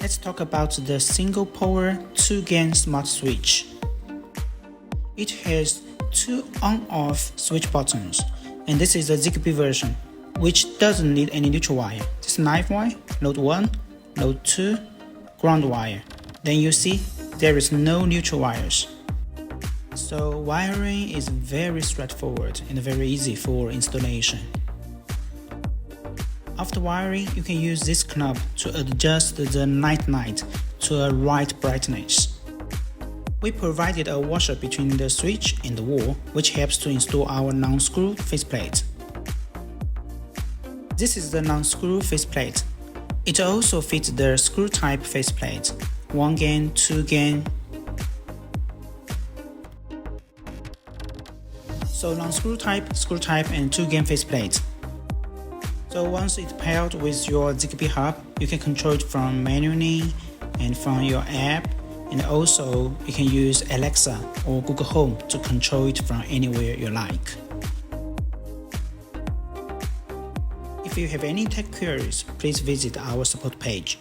Let's talk about the single power 2-gain smart switch. It has 2 on-off switch buttons, and this is the Zigbee version, which doesn't need any neutral wire. Just knife wire, node 1, node 2, ground wire. Then you see there is no neutral wires. So wiring is very straightforward and very easy for installation. After wiring, you can use this knob to adjust the night light to a right brightness. We provided a washer between the switch and the wall, which helps to install our non-screw faceplate. This is the non-screw faceplate. It also fits the screw-type faceplate, 1-gain, 2-gain. So non-screw type, screw type, and 2-gain faceplate. So once it's paired with your Zigbee hub, you can control it from manually and from your app, and also you can use Alexa or Google Home to control it from anywhere you like. If you have any tech queries, please visit our support page.